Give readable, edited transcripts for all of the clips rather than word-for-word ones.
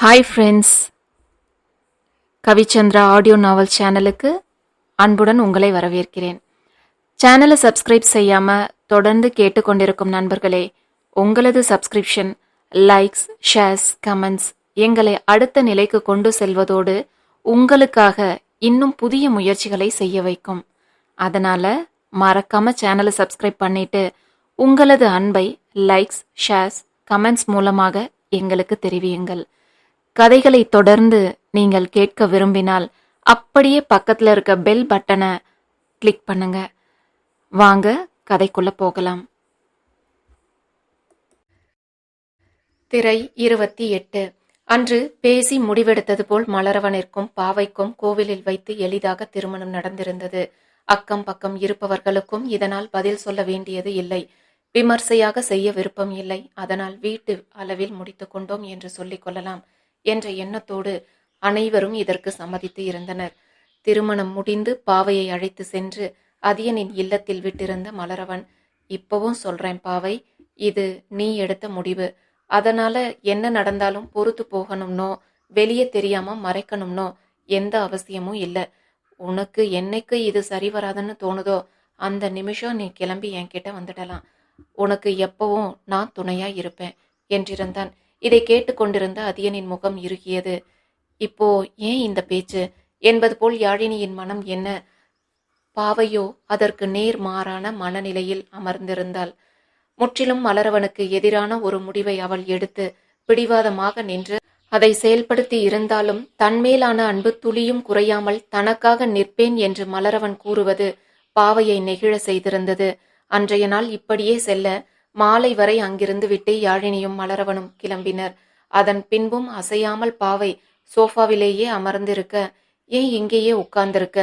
Hi friends, Kavichandra audio நாவல் சேனலுக்கு அன்புடன் உங்களை வரவேற்கிறேன். சேனலை சப்ஸ்கிரைப் செய்யாமல் தொடர்ந்து கேட்டுக்கொண்டிருக்கும் நண்பர்களே, உங்களது சப்ஸ்கிரிப்ஷன், லைக்ஸ், ஷேர்ஸ், கமெண்ட்ஸ் எங்களை அடுத்த நிலைக்கு கொண்டு செல்வதோடு உங்களுக்காக இன்னும் புதிய முயற்சிகளை செய்ய வைக்கும். அதனால் மறக்காம சேனலை சப்ஸ்கிரைப் பண்ணிட்டு உங்களது அன்பை லைக்ஸ், ஷேர்ஸ், கமெண்ட்ஸ் மூலமாக எங்களுக்கு தெரிவியுங்கள். கதைகளை தொடர்ந்து நீங்கள் கேட்க விரும்பினால் அப்படியே பக்கத்தில் இருக்க பெல் பட்டனை கிளிக் பண்ணுங்க. வாங்க கதைக்குள்ள போகலாம். திரை 28. அன்று பேசி முடிவெடுத்தது போல் மலரவனிற்கும் பாவைக்கும் கோவிலில் வைத்து எளிதாக திருமணம் நடந்திருந்தது. அக்கம் பக்கம் இருப்பவர்களுக்கும் இதனால் பதில் சொல்ல வேண்டியது இல்லை. விமர்சையாக செய்ய விருப்பம் இல்லை. அதனால் வீட்டு அளவில் முடித்து கொண்டோம் என்று சொல்லிக் கொள்ளலாம் என்ற எண்ணத்தோடு அனைவரும் இதற்கு சம்மதித்து இருந்தனர். திருமணம் முடிந்து பாவையை அழைத்து சென்று அதியனின் இல்லத்தில் விட்டிருந்த மலரவன், இப்பவும் சொல்றேன் பாவை, இது நீ எடுத்த முடிவு. அதனால என்ன நடந்தாலும் பொறுத்து போகணும்னோ வெளியே தெரியாம மறைக்கணும்னோ எந்த அவசியமும் இல்லை. உனக்கு என்னைக்கு இது சரி வராதுன்னு தோணுதோ அந்த நிமிஷம் நீ கிளம்பி என்கிட்ட வந்துடலாம். உனக்கு எப்பவும் நான் துணையா இருப்பேன் என்றிருந்தான். இதை கேட்டுக்கொண்டிருந்த அதியனின் முகம் இறுகியது. இப்போ ஏன் இந்த பேச்சு என்பது போல் யாழினியின் மனம் என்ன. பாவையோ அதற்கு நேர் மாறான மனநிலையில் அமர்ந்திருந்தாள். முற்றிலும் மலரவனுக்கு எதிரான ஒரு முடிவை அவள் எடுத்து பிடிவாதமாக நின்று அதை செயல்படுத்தி இருந்தாலும் தன்மேலான அன்பு துளியும் குறையாமல் தனக்காக நிற்பேன் என்று மலரவன் கூறுவது பாவையை நெகிழ செய்திருந்தது. அன்றைய நாள் இப்படியே செல்ல மாலை வரை அங்கிருந்து விட்டு யாழினியும் மலரவனும் கிளம்பினர். அதன் பின்பும் அசையாமல் பாவை சோஃபாவிலேயே அமர்ந்திருக்க, ஏன் இங்கேயே உட்கார்ந்திருக்க,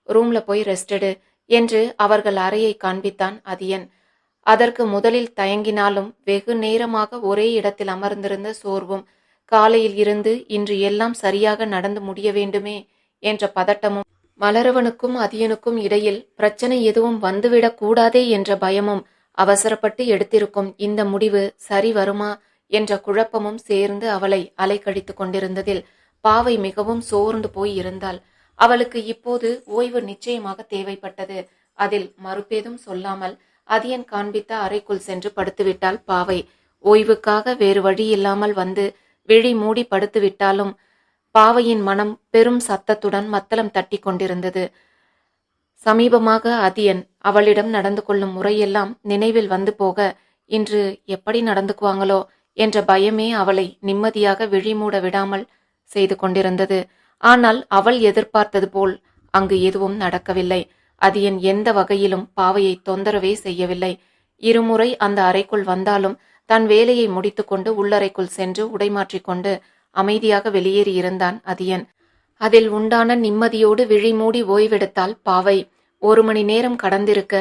ரூம்ல போய் ரெஸ்ட் எடு என்று அவர்கள் அறையை காண்பித்தான் அதியன். அதற்கு முதலில் தயங்கினாலும் வெகு நேரமாக ஒரே இடத்தில் அமர்ந்திருந்த சோர்வும், காலையில் இருந்து இன்று எல்லாம் சரியாக நடந்து முடிய வேண்டுமே என்ற பதட்டமும், மலரவனுக்கும் அதியனுக்கும் இடையில் பிரச்சனை எதுவும் வந்துவிடக் கூடாதே என்ற பயமும், அவசரப்பட்டு எடுத்திருக்கும் இந்த முடிவு சரி வருமா என்ற குழப்பமும் சேர்ந்து அவளை அலைக்கழித்து கொண்டிருந்ததில் பாவை மிகவும் சோர்ந்து போய் இருந்தாள். அவளுக்கு இப்போது ஓய்வு நிச்சயமாக தேவைப்பட்டது. அதில் மறுபேதும் சொல்லாமல் அதியன் காண்பித்த அறைக்குள் சென்று படுத்துவிட்டாள் பாவை. ஓய்வுக்காக வேறு வழி இல்லாமல் வந்து விழி மூடி படுத்துவிட்டாலும் பாவையின் மனம் பெரும் சத்தத்துடன் மத்தளம் தட்டி கொண்டிருந்தது. சமீபமாக அதியன் அவளிடம் நடந்து கொள்ளும் முறையெல்லாம் நினைவில் வந்து போக, இன்று எப்படி நடந்துக்குவாங்களோ என்ற பயமே அவளை நிம்மதியாக விழிமூட விடாமல் செய்து கொண்டிருந்தது. ஆனால் அவள் எதிர்பார்த்தது போல் அங்கு எதுவும் நடக்கவில்லை. அதியன் எந்த வகையிலும் பாவையை தொந்தரவே செய்யவில்லை. இருமுறை அந்த அறைக்குள் வந்தாலும் தன் வேலையை முடித்துக்கொண்டு உள்ளறைக்குள் சென்று உடைமாற்றிக்கொண்டு அமைதியாக வெளியேறியிருந்தான் அதியன். அதில் உண்டான நிம்மதியோடு விழிமூடி ஓய்வெடுத்தாள் பாவை. 1 மணி நேரம் கடந்திருக்க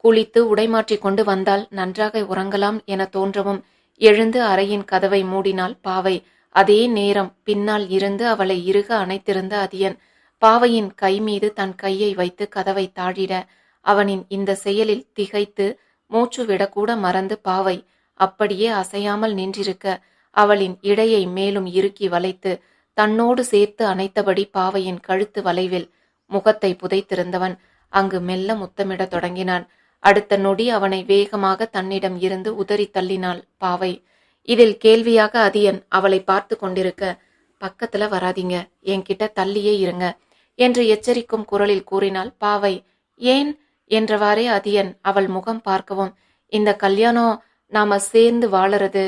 குளித்து உடைமாற்றி கொண்டு வந்தால் நன்றாக உறங்கலாம் என தோன்றவும் எழுந்து அறையின் கதவை மூடினாள் பாவை. அதே நேரம் பின்னால் இருந்து அவளை இறுக அணைத்திருந்த அதியன் பாவையின் கை மீது தன் கையை வைத்து கதவை தாழிட, அவனின் இந்த செயலில் திகைத்து மூச்சு விடக்கூட மறந்து பாவை அப்படியே அசையாமல் நின்றிருக்க, அவளின் இடையை மேலும் இறுக்கி வளைத்து தன்னோடு சேர்த்து அணைத்தபடி பாவையின் கழுத்து வளைவில் முகத்தை புதைத்திருந்தவன் அங்கு மெல்ல முத்தமிடத் தொடங்கினான். அடுத்த நொடி அவனை வேகமாக தன்னிடம் இருந்து உதறி தள்ளினாள் பாவை. இதில் கேள்வியாக அதியன் அவளை பார்த்து கொண்டிருக்க, பக்கத்துல வராதீங்க, என்கிட்ட தள்ளியே இருங்க என்று எச்சரிக்கும் குரலில் கூறினாள் பாவை. ஏன் என்றவாறே அதியன் அவள் முகம் பார்க்கவும், இந்த கல்யாணம் நாம சேர்ந்து வாழறது,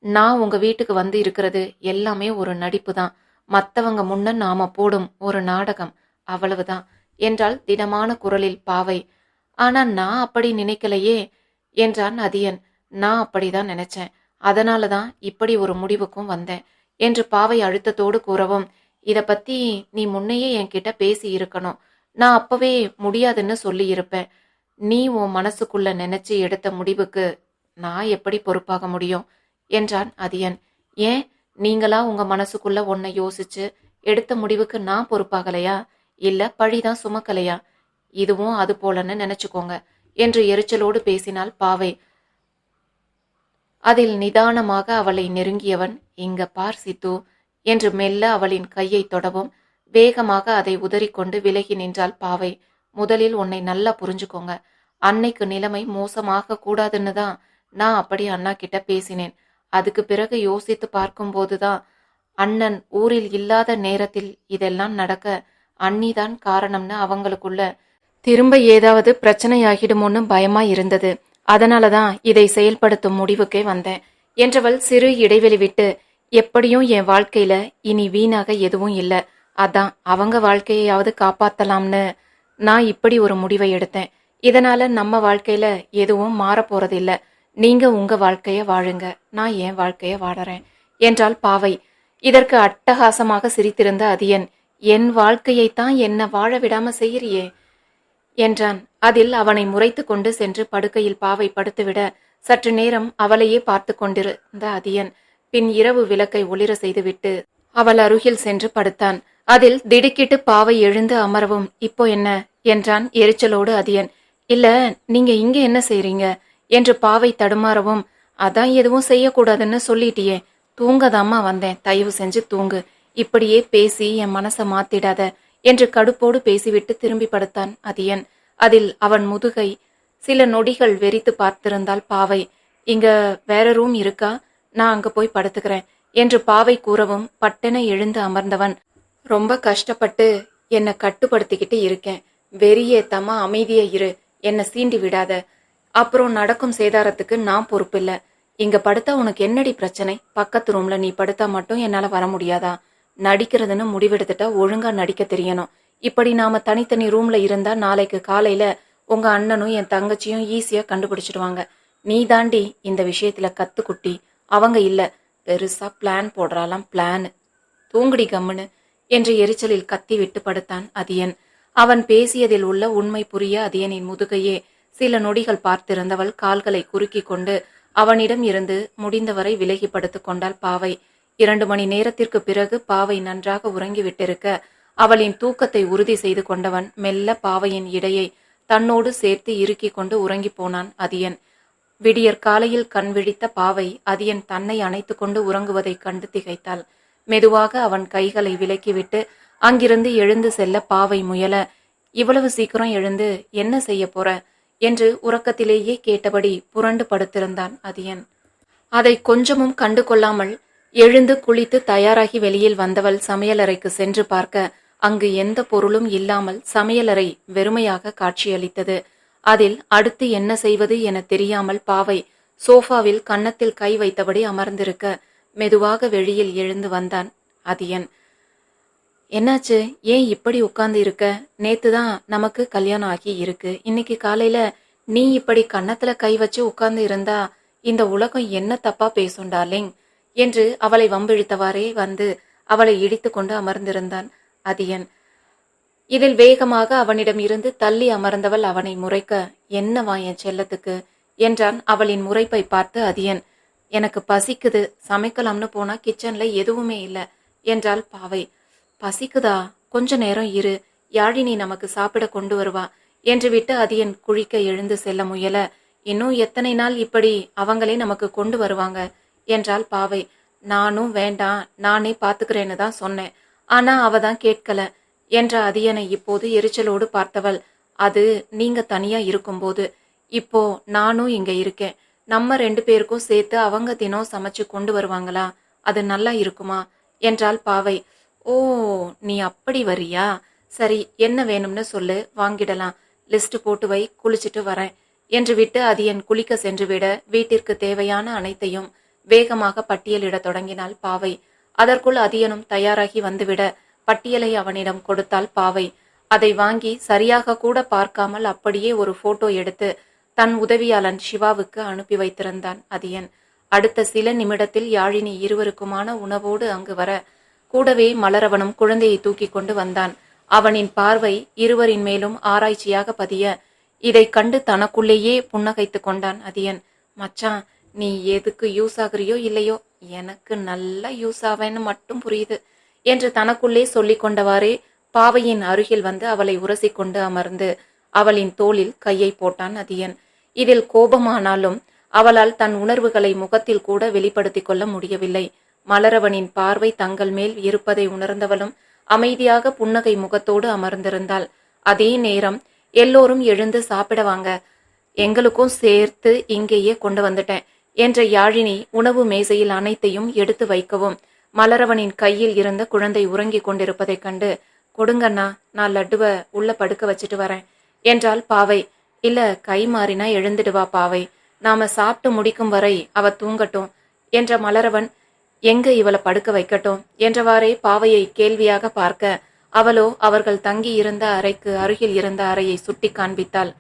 நான் உங்க வீட்டுக்கு வந்து இருக்கிறது எல்லாமே ஒரு நடிப்பு தான். மற்றவங்க முன்ன நாம போடும் ஒரு நாடகம், அவ்வளவுதான் என்றால் திடமான குரலில் பாவை. ஆனா நான் அப்படி நினைக்கலையே என்றான் அதியன். நான் அப்படிதான் நினைச்சேன், அதனாலதான் இப்படி ஒரு முடிவுக்கும் வந்தேன் என்று பாவை அழுத்தத்தோடு கூறவும், இத பத்தி நீ முன்னையே என்கிட்ட பேசி இருக்கணும். நான் அப்பவே முடியாதுன்னு சொல்லி இருப்பேன். நீ உன் மனசுக்குள்ள நினைச்சு எடுத்த முடிவுக்கு நான் எப்படி பொறுப்பாக முடியும் என்றான் அதியன். ஏன், நீங்களா உங்க மனசுக்குள்ள ஒன்ன யோசிச்சு எடுத்த முடிவுக்கு நான் பொறுப்பாகலையா, இல்ல பழிதான் சுமக்கலையா? இதுவும் அது போலன்னு நினைச்சுக்கோங்க என்று எரிச்சலோடு பேசினாள் பாவை. அதில் நிதானமாக அவளை நெருங்கியவன், இங்க பார் சித்து, என்று மெல்ல அவளின் கையை தொடவும் வேகமாக அதை உதறிக்கொண்டு விலகி நின்றாள் பாவை. முதலில் உன்னை நல்லா புரிஞ்சுக்கோங்க. அன்னைக்கு நிலைமை மோசமாக கூடாதுன்னு தான் நான் அப்படி அண்ணா கிட்ட பேசினேன். அதுக்கு பிறகு யோசித்து பார்க்கும்போதுதான் அண்ணன் ஊரில் இல்லாத நேரத்தில் இதெல்லாம் நடக்க அண்ணிதான் காரணம்னு அவங்களுக்குள்ள திரும்ப ஏதாவது பிரச்சனையாகிடுமோன்னு பயமா இருந்தது. அதனாலதான் இதை செயல்படுத்தும் முடிவுக்கே வந்தேன் என்றவள் சிறு இடைவெளி விட்டு, எப்படியும் என் வாழ்க்கையில இனி வீணாக எதுவும் இல்ல, அதான் அவங்க வாழ்க்கையாவது காப்பாத்தலாம்னு நான் இப்படி ஒரு முடிவை எடுத்தேன். இதனால நம்ம வாழ்க்கையில எதுவும் மாறப்போறதில்ல. நீங்க உங்க வாழ்க்கைய வாழுங்க, நான் என் வாழ்க்கைய வாழறேன் என்றாள் பாவை. இதற்கு அட்டகாசமாக சிரித்திருந்த அதியன், என் வாழ்க்கையைத்தான் என்ன வாழ விடாம செய்யறியே என்றான். அதில் அவனை முறைத்து கொண்டு சென்று படுக்கையில் பாவை படுத்துவிட சற்று நேரம் அவளையே பார்த்து கொண்டிருந்த அதியன் பின் இரவு விளக்கை ஒளிர செய்துவிட்டு அவள் அருகில் சென்று படுத்தான். அதில் திடுக்கிட்டு பாவை எழுந்து அமரவும், இப்போ என்ன என்றான் எரிச்சலோடு அதியன். இல்ல, நீங்க இங்க என்ன செய்றீங்க என்று பாவை தடுமாறவும், அதான் எதுவும் செய்யக்கூடாதுன்னு சொல்லிட்டியே, தூங்கதாம்மா வந்தேன், தயவு செஞ்சு தூங்கு, இப்படியே பேசி என் மனசை மாத்திடாத என்று கடுப்போடு பேசிவிட்டு திரும்பி படுத்தான் அதியன். அதில் அவன் முதுகை சில நொடிகள் வெறித்து பார்த்திருந்தாள் பாவை. இங்க வேற ரூம் இருக்கா, நான் அங்க போய் படுத்துக்கிறேன் என்று பாவை கூறவும் பட்டென எழுந்து அமர்ந்தவன், ரொம்ப கஷ்டப்பட்டு என்னை கட்டுப்படுத்திக்கிட்டு இருக்கேன், வெறியேத்தாம அமைதியா இரு, என்னை சீண்டி விடாத, அப்புறம் நடக்கும் சேதாரத்துக்கு நான் பொறுப்பில்ல. இங்க படுத்தா உனக்கு என்னடி பிரச்சனை? பக்கத்து ரூம்ல நீ படுத்தா மட்டும் என்னால வர முடியாதா? நடிக்கிறதுன்னு முடிவெடுத்துட்டா ஒழுங்கா நடிக்க தெரியணும். இப்படி நாம தனித்தனி ரூம்ல இருந்தா நாளைக்கு காலையில உங்க அண்ணனும் என் தங்கச்சியும் ஈஸியா கண்டுபிடிச்சிடுவாங்க. நீ தாண்டி இந்த விஷயத்துல கத்துக்குட்டி, அவங்க இல்ல. பெருசா பிளான் போடுறாலாம் பிளான். தூங்குடி கம்முன்னு என்று எரிச்சலில் கத்தி விட்டு படுத்தான் அதியன். அவன் பேசியதில் உள்ள உண்மை புரிய அதியனின் முதுகையே சில நொடிகள் பார்த்திருந்தவள் கால்களை குறுக்கி கொண்டு அவனிடம் இருந்து முடிந்தவரை விலகி படுத்துக் கொண்டாள் பாவை. 2 மணி நேரத்திற்கு பிறகு பாவை நன்றாக உறங்கிவிட்டிருக்க அவளின் தூக்கத்தை உறுதி செய்து கொண்டவன் மெல்ல பாவையின் இடையை தன்னோடு சேர்த்து இறுக்கி கொண்டு உறங்கி போனான் அதியன். விடியற் காலையில் கண் விழித்த பாவை அதியன் தன்னை அணைத்து கொண்டு உறங்குவதைக் கண்டு திகைத்தாள். மெதுவாக அவன் கைகளை விலக்கிவிட்டு அங்கிருந்து எழுந்து செல்ல பாவை முயல, இவ்வளவு சீக்கிரம் எழுந்து என்ன செய்ய போற என்று உறக்கத்திலேயே கேட்டபடி புரண்டு படுத்திருந்தான் அதியன். அதை கொஞ்சமும் கண்டு கொள்ளாமல் எழுந்து குளித்து தயாராகி வெளியில் வந்தவள் சமையலறைக்கு சென்று பார்க்க அங்கு எந்த பொருளும் இல்லாமல் சமையலறை வெறுமையாக காட்சியளித்தது. அதில் அடுத்து என்ன செய்வது என தெரியாமல் பாவை சோஃபாவில் கன்னத்தில் கை வைத்தபடி அமர்ந்திருக்க மெதுவாக வெளியில் எழுந்து வந்தான் அதியன். என்னாச்சு, ஏன் இப்படி உட்கார்ந்து இருக்க? நேத்துதான் நமக்கு கல்யாணம் ஆகி இருக்கு, இன்னைக்கு காலையில நீ இப்படி கன்னத்துல கை வச்சு உட்கார்ந்து இருந்தா இந்த உலகம் என்ன தப்பா பேசும் டார்லிங் என்று அவளை வம்பிழுத்தவாறே வந்து அவளை இடித்து கொண்டு அமர்ந்திருந்தான் அதியன். இதில் வேகமாக அவனிடம் இருந்து தள்ளி அமர்ந்தவள் அவனை முறைக்க, என்னவா என் செல்லத்துக்கு என்றான் அவளின் முறைப்பை பார்த்து அதியன். எனக்கு பசிக்குது, சமைக்கலாம்னு போனா கிச்சன்ல எதுவுமே இல்ல என்றாள் பாவை. பசிக்குதா? கொஞ்ச நேரம் இரு, யாழினி நமக்கு சாப்பிட கொண்டு வருவா என்று விட்டு அதியன் குளிக்க எழுந்து செல்ல முயல, இன்னும் எத்தனை நாள் இப்படி அவங்களே நமக்கு கொண்டு வருவாங்க என்றாள் பாவை. நானும் வேண்டாம், நானே பாத்துக்கிறேன்னு தான் சொன்னேன், ஆனா அவதான் கேட்கல என்ற அதியனை இப்போது எரிச்சலோடு பார்த்தவள், அது நீங்க தனியா இருக்கும்போது, இப்போ நானும் இங்க இருக்கேன், நம்ம 2 பேருக்கும் சேர்த்து அவங்க தினம் சமைச்சு கொண்டு வருவாங்களா? அது நல்லா இருக்குமா என்றாள் பாவை. ஓ, நீ அப்படி வரியா? சரி, என்ன வேணும்னு சொல்லு, வாங்கிடலாம், லிஸ்ட் போட்டு வை, குளிச்சுட்டு வரேன் என்று விட்டு அதியன் குளிக்க சென்றுவிட வீட்டிற்கு தேவையான அனைத்தையும் வேகமாக பட்டியலிட தொடங்கினாள் பாவை. அதற்குள் அதியனும் தயாராகி வந்துவிட பட்டியலை அவனிடம் கொடுத்தாள் பாவை. அதை வாங்கி சரியாக கூட பார்க்காமல் அப்படியே ஒரு போட்டோ எடுத்து தன் உதவியாளன் சிவாவுக்கு அனுப்பி வைத்திருந்தான் அதியன். அடுத்த சில நிமிடத்தில் யாழினி இருவருக்குமான உணவோடு அங்கு வர கூடவே மலரவனும் குழந்தையை தூக்கி கொண்டு வந்தான். அவனின் பார்வை இருவரின் மேலும் ஆராய்ச்சியாக பதிய இதை கண்டு தனக்குள்ளேயே புன்னகைத்து கொண்டான் அதியன். மச்சான், நீ எதுக்கு யூஸ் ஆகுறியோ இல்லையோ, எனக்கு நல்லா யூஸ் ஆவேன்னு மட்டும் புரியுது என்று தனக்குள்ளே சொல்லிக் கொண்டவாறே பாவையின் அருகில் வந்து அவளை உரசிக்கொண்டு அமர்ந்து அவளின் தோளில் கையை போட்டான் அதியன். இதில் கோபமானாலும் அவளால் தன் உணர்வுகளை முகத்தில் கூட வெளிப்படுத்திக் கொள்ள முடியவில்லை. மலரவனின் பார்வை தங்கள் மேல் இருப்பதை உணர்ந்தவளும் அமைதியாக புன்னகை முகத்தோடு அமர்ந்திருந்தாள். அதே நேரம் எல்லோரும் எழுந்து சாப்பிட வாங்க, எங்களுக்கும் சேர்த்து இங்கேயே கொண்டு வந்துட்டேன் என்ற யாழினி உணவு மேசையில் அனைத்தையும் எடுத்து வைக்கவும் மலரவனின் கையில் இருந்த குழந்தை உறங்கிக் கொண்டிருப்பதைக் கண்டு, கொடுங்கண்ணா, நான் லட்டுவ உள்ள படுக்க வச்சுட்டு வரேன் என்றாள் பாவை. இல்ல, கை மாறினா எழுந்துடுவா பாவை, நாம சாப்பிட்டு முடிக்கும் வரை அவ தூங்கட்டும் என்ற மலரவன், எங்க இவளை படுக்க வைக்கட்டும் என்றவாறே பாவையை கேள்வியாக பார்க்க, அவளோ அவர்கள் தங்கி இருந்த அறைக்கு அருகில் இருந்த அறையை சுட்டி காண்பித்தாள்.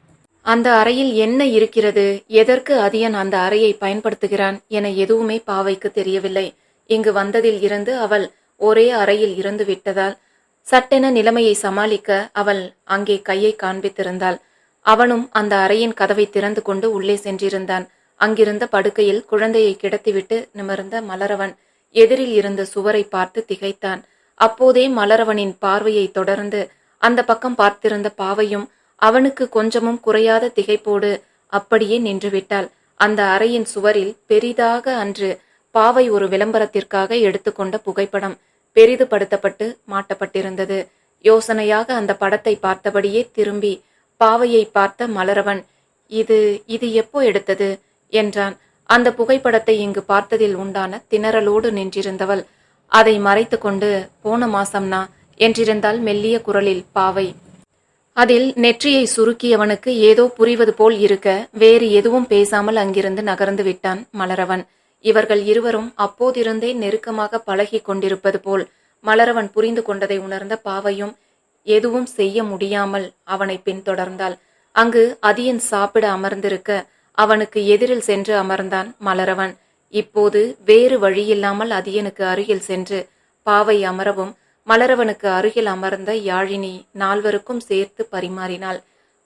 அந்த அறையில் என்ன இருக்கிறது, எதற்கு அதியன் அந்த அறையை பயன்படுத்துகிறான் என எதுவுமே பாவைக்கு தெரியவில்லை. இங்கு வந்ததில் இருந்து அவள் ஒரே அறையில் இருந்து விட்டதால் சட்டென நிலைமையை சமாளிக்க அவள் அங்கே கையை காண்பித்திருந்தாள். அவனும் அந்த அறையின் கதவை திறந்து கொண்டு உள்ளே சென்றிருந்தான். அங்கிருந்த படுக்கையில் குழந்தையை கிடத்திவிட்டு நிமிர்ந்த மலரவன் எதிரில் இருந்த சுவரை பார்த்து திகைத்தான். அப்போதே மலரவனின் பார்வையை தொடர்ந்து அந்த பக்கம் பார்த்திருந்த பாவையும் அவனுக்கு கொஞ்சமும் குறையாத திகைப்போடு அப்படியே நின்றுவிட்டாள். அந்த அறையின் சுவரில் பெரிதாக அன்று பாவை ஒரு விளம்பரத்திற்காக எடுத்துக்கொண்ட புகைப்படம் பெரிதுபடுத்தப்பட்டு மாட்டப்பட்டிருந்தது. யோசனையாக அந்த படத்தை பார்த்தபடியே திரும்பி பாவையை பார்த்த மலரவன், இது இது எப்போ எடுத்தது என்றான். அந்த புகைப்படத்தை இங்கு பார்த்ததில் உண்டான திணறலோடு நின்றிருந்தவள் அதை மறைத்து கொண்டு, போன மாசம்னா என்றிருந்தால் மெல்லிய குரலில் பாவை. அதில் நெற்றியை சுருக்கியவனுக்கு ஏதோ புரிவது போல் இருக்க வேறு எதுவும் பேசாமல் அங்கிருந்து நகர்ந்து விட்டான் மலரவன். இவர்கள் இருவரும் அப்போதிருந்தே நெருக்கமாக பழகி கொண்டிருப்பது போல் மலரவன் புரிந்து கொண்டதை உணர்ந்த பாவையும் எதுவும் செய்ய முடியாமல் அவனை பின்தொடர்ந்தாள். அங்கு அதியன் சாப்பிட அமர்ந்திருக்க அவனுக்கு எதிரில் சென்று அமர்ந்தான் மலரவன். இப்போது வேறு வழியில்லாமல் அதியனுக்கு அருகில் சென்று பாவை அமரவும் மலரவனுக்கு அருகில் அமர்ந்த யாழினி நால்வருக்கும் சேர்த்து பரிமாறினாள்.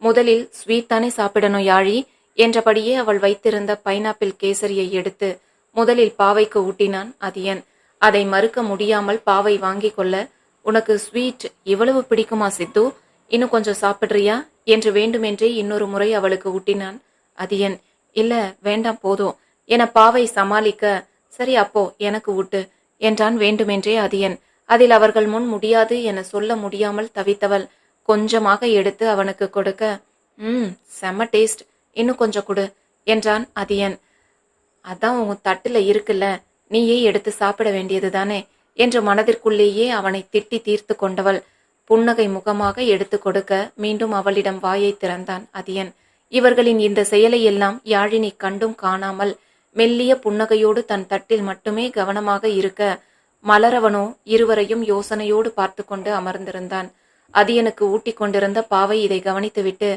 முதலில் ஸ்வீட் தானே சாப்பிடணும் யாழி என்றபடியே அவள் வைத்திருந்த பைனாப்பிள் கேசரியை எடுத்து முதலில் பாவைக்கு ஊட்டினான் அதியன். அதை மறுக்க முடியாமல் பாவை வாங்கி கொள்ள, உனக்கு ஸ்வீட் இவ்வளவு பிடிக்குமா சித்து, இன்னும் கொஞ்சம் சாப்பிட்றியா என்று வேண்டுமென்றே இன்னொரு முறை அவளுக்கு ஊட்டினான் அதியன். இல்ல, வேண்டாம் போதும் என பாவை சமாளிக்க, சரி அப்போ எனக்கு ஊட்டு என்றான் வேண்டுமென்றே அதியன். அதில் அவர்கள் முன் முடியாது என சொல்ல முடியாமல் தவித்தவள் கொஞ்சமாக எடுத்து அவனுக்கு கொடுக்க, செம்ம டேஸ்ட், இன்னும் கொஞ்சம் கொடு என்றான் அதியன். அதான் உன் தட்டுல இருக்குல்ல, நீயே எடுத்து சாப்பிட வேண்டியது தானே என்று மனதிற்குள்ளேயே அவனை திட்டி தீர்த்து கொண்டவள் புன்னகை முகமாக எடுத்து கொடுக்க மீண்டும் அவளிடம் வாயை திறந்தான் அதியன். இவர்களின் இந்த செயலை எல்லாம் யாழினி கண்டும் காணாமல் மெல்லிய புன்னகையோடு தன் தட்டில் மட்டுமே கவனமாக இருக்க, மலரவனோ இருவரையும் யோசனையோடு பார்த்து கொண்டு அமர்ந்திருந்தான். அதியனுக்கு ஊட்டி கொண்டிருந்த பாவை இதை கவனித்துவிட்டு,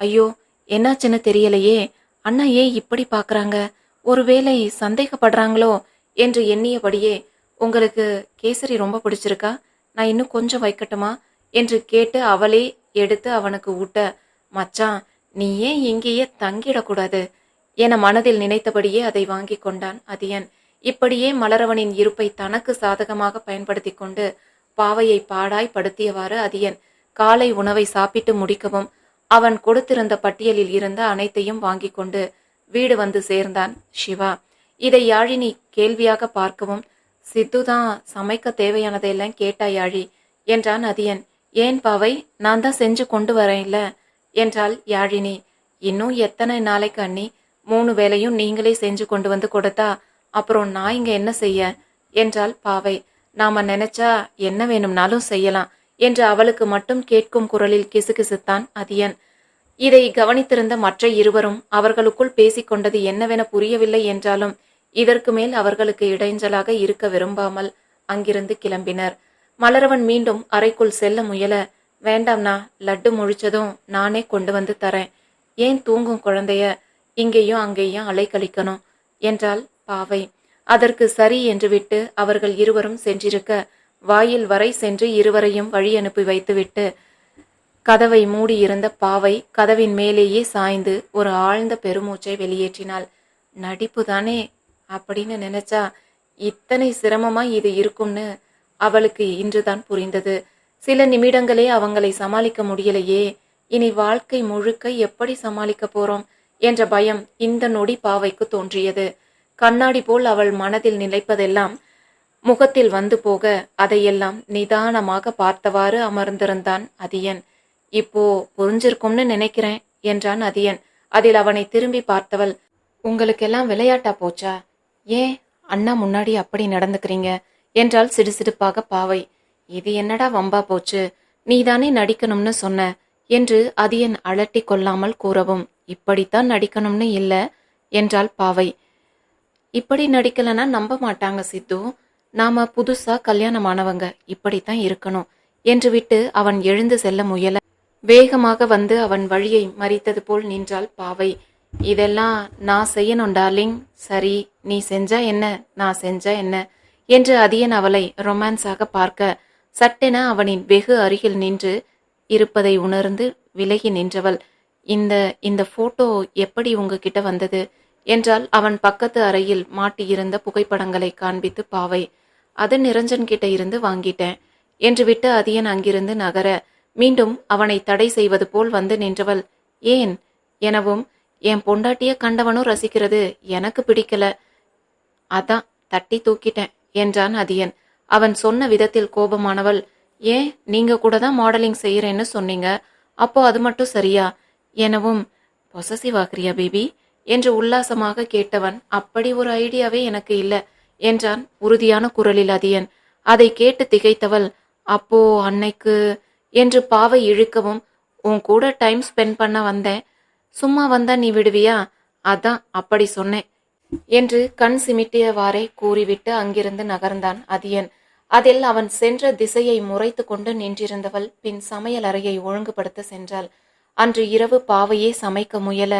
ஐயோ என்னாச்சுன்னு தெரியலையே, அண்ணா ஏன் இப்படி பாக்குறாங்க, ஒருவேளை சந்தேகப்படுறாங்களோ என்று எண்ணியபடியே, உங்களுக்கு கேசரி ரொம்ப பிடிச்சிருக்கா, நான் இன்னும் கொஞ்சம் வைக்கட்டுமா என்று கேட்டு அவளே எடுத்து அவனுக்கு ஊட்ட, மச்சான் நீ ஏன் இங்கேயே தங்கிடக்கூடாது என மனதில் நினைத்தபடியே அதை வாங்கி கொண்டான் அதியன். இப்படியே மலரவனின் இருப்பை தனக்கு சாதகமாக பயன்படுத்தி கொண்டு பாவையை பாடாய் படுத்தியவாறு அதியன் காலை உணவை சாப்பிட்டு முடிக்கவும் அவன் கொடுத்திருந்த பட்டியலில் இருந்த அனைத்தையும் வாங்கி கொண்டு வீடு வந்து சேர்ந்தான் சிவா. இதை யாழினி கேள்வியாக பார்க்கவும், சித்துதான் சமைக்க தேவையானதையெல்லாம் கேட்டா யாழி என்றான் அதியன். ஏன் பாவை, நான் தான் செஞ்சு கொண்டு வரேன் இல்ல என்றாள் யாழினி. இன்னும் எத்தனை நாளைக்கு அண்ணி, 3 வேளையும் நீங்களே செஞ்சு கொண்டு வந்து கொடுத்தா அப்புறம் நான் இங்க என்ன செய்ய என்றாள் பாவை. நாம நினைச்சா என்ன வேணும்னாலும் செய்யலாம் என்று அவளுக்கு மட்டும் கேட்கும் குரலில் கிசுகிசுத்தான் அதியன். இதை கவனித்திருந்த மற்ற இருவரும் அவர்களுக்குள் பேசிக்கொண்டது என்னவென புரியவில்லை என்றாலும் இதற்கு மேல் அவர்களுக்கு இடைஞ்சலாக இருக்க விரும்பாமல் அங்கிருந்து கிளம்பினர். மலரவன் மீண்டும் அறைக்குள் செல்ல முயல, வேண்டாம்னா, லட்டு முழிச்சதும் நானே கொண்டு வந்து தரேன், ஏன் தூங்கும் குழந்தைய இங்கேயும் அங்கேயும் அலைக்கழிக்கணும் என்றாள் பாவை. அதற்கு சரி என்று விட்டு அவர்கள் இருவரும் சென்றிருக்க வாயில் வரை சென்று இருவரையும் வழி அனுப்பி வைத்துவிட்டு கதவை மூடியிருந்த பாவை கதவின் மேலேயே சாய்ந்து ஒரு ஆழ்ந்த பெருமூச்சை வெளியேற்றினாள். நடிப்பு தானே அப்படின்னு நினைச்சா இத்தனை சிரமமா இது இருக்கும்னு அவளுக்கு இன்றுதான் புரிந்தது. சில நிமிடங்களே அவங்களை சமாளிக்க முடியலையே, இனி வாழ்க்கை முழுக்க எப்படி சமாளிக்க போறோம் என்ற பயம் இந்த நொடி பாவைக்கு தோன்றியது. கண்ணாடி போல் அவள் மனதில் நிலைப்பதெல்லாம் முகத்தில் வந்து போக அதையெல்லாம் நிதானமாக பார்த்தவாறு அமர்ந்திருந்தான் அதியன். இப்போ புரிஞ்சிருக்கும்னு நினைக்கிறேன் என்றான் அதியன். அதில் அவனை திரும்பி பார்த்தவள், உங்களுக்கெல்லாம் விளையாட்டா போச்சா? ஏன் அண்ணா முன்னாடி அப்படி நடந்துக்கிறீங்க என்றாள் சிடுசிடுப்பாக பாவை. இது என்னடா வம்பா போச்சு, நீதானே நடிக்கணும்னு சொன்ன என்று அதியன் அலட்டி கொள்ளாமல் கூறவும், இப்படித்தான் நடிக்கணும்னு இல்ல என்றாள் பாவை. இப்படி நடிக்கலன்னா நம்ப மாட்டாங்க சித்து, நாம புதுசா கல்யாணமானவங்க, இப்படித்தான் இருக்கணும் என்று விட்டு அவன் எழுந்து செல்ல முயல வேகமாக வந்து அவன் வழியை மறித்தது போல் நின்றாள் பாவை. இதெல்லாம் நான் செய்யணும் டார்லிங். சரி, நீ செஞ்சா என்ன, நான் செஞ்சா என்ன என்று அதியன் அவளை ரொமான்ஸாக பார்க்க, சட்டென அவனின் வெகு அருகில் நின்று இருப்பதை உணர்ந்து விலகி நின்றவள், இந்த இந்த போட்டோ எப்படி உங்ககிட்ட வந்தது என்றால் அவன் பக்கத்து அறையில் மாட்டியிருந்த புகைப்படங்களை காண்பித்து பாவை. அது நிரஞ்சன் கிட்ட இருந்து வாங்கிட்டேன் என்று விட்டு அதியன் அங்கிருந்து நகர, மீண்டும் அவனை தடை செய்வது போல் வந்து நின்றவள், ஏன் எனவும், என் பொண்டாட்டிய கண்டவனும் ரசிக்கிறது எனக்கு பிடிக்கல, அதான் தட்டி தூக்கிட்டேன் என்றான் அதியன். அவன் சொன்ன விதத்தில் கோபமானவள், ஏன் நீங்க கூட தான் மாடலிங் செய்யறேன்னு சொன்னீங்க, அப்போ அது மட்டும் சரியா எனவும், பொசசிவ் ஆகிறியா பேபி என்று உல்லாசமாக கேட்டவன், அப்படி ஒரு ஐடியாவே எனக்கு இல்ல என்றான் உறுதியான குரலில் அதியன். அதை கேட்டு திகைத்தவள், அப்போ அன்னைக்கு என்று பாவை இழுக்கவும், உன் கூட டைம் ஸ்பெண்ட் பண்ண வந்தேன், சும்மா வந்தா நீ விடுவியா, அதான் அப்படி சொன்னேன் என்று கண் சிமிட்டியவாறே கூறிவிட்டு அங்கிருந்து நகர்ந்தான் அதியன். அதில் அவன் சென்ற திசையை முறைத்து கொண்டு நின்றிருந்தவள் பின் சமையல் அறையை ஒழுங்குபடுத்த சென்றாள். அன்று இரவு பாவையே சமைக்க முயல,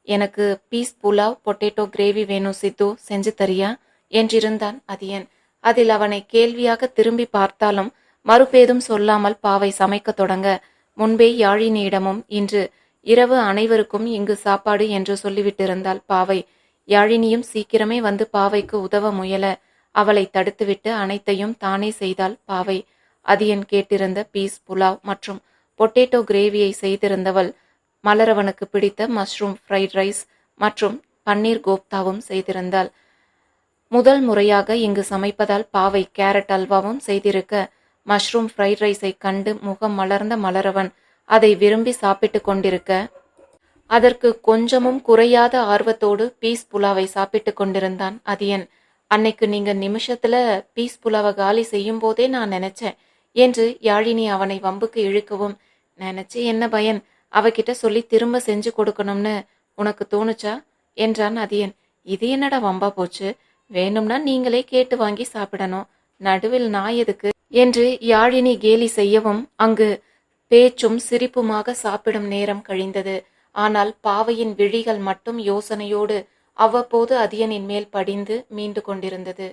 எனக்கு பீஸ் புலாவ் பொட்டேட்டோ கிரேவி வேணும் சித்து, செஞ்சு தரியா என்றிருந்தான் அதியன். அதில் அவனை கேள்வியாக திரும்பி பார்த்தாலும் மறுபேதும் சொல்லாமல் பாவை சமைக்க தொடங்க, முன்பே யாழினியிடமும் இன்று இரவு அனைவருக்கும் இங்கு சாப்பாடு என்று சொல்லிவிட்டிருந்தாள் பாவை. யாழினியும் சீக்கிரமே வந்து பாவைக்கு உதவ முயல, அவளை தடுத்துவிட்டு அனைத்தையும் தானே செய்தாள் பாவை. அதியன் கேட்டிருந்த பீஸ் புலாவ் மற்றும் பொட்டேட்டோ கிரேவியை செய்திருந்தவள் மலரவனுக்கு பிடித்த மஷ்ரூம் ஃப்ரைட் ரைஸ் மற்றும் பன்னீர் கோப்தாவும் செய்திருந்தாள். முதல் முறையாக இங்கு சமைப்பதால் பாவை கேரட் அல்வாவும் செய்திருக்க, மஷ்ரூம் ஃப்ரைட் ரைஸை கண்டு முகம் மலர்ந்த மலரவன் அதை விரும்பி சாப்பிட்டு கொண்டிருக்க, அதற்கு கொஞ்சமும் குறையாத ஆர்வத்தோடு பீஸ் புலாவை சாப்பிட்டு கொண்டிருந்தான் அதியன். அன்னைக்கு நீங்க நிமிஷத்துல பீஸ் புலாவை காலி செய்யும் போதே நான் நினைச்சேன் என்று யாழினி அவனை வம்புக்கு இழுக்கவும், நினைச்சு என்ன பயன், அவகிட்ட சொல்லி திரும்ப செஞ்சு கொடுக்கணும்னு உனக்கு தோணுச்சா என்றான் அதியன். இது என்னடா வம்பா போச்சு, வேணும்னா நீங்களே கேட்டு வாங்கி சாப்பிடணும், நடுவில் நான் எதுக்கு என்று யாழினி கேலி செய்யவும், அங்கு பேச்சும் சிரிப்புமாக சாப்பிடும் நேரம் கழிந்தது. ஆனால் பாவையின் விழிகள் மட்டும் யோசனையோடு அவ்வப்போது அதியனின் மேல் படிந்து மீண்டு கொண்டிருந்தது.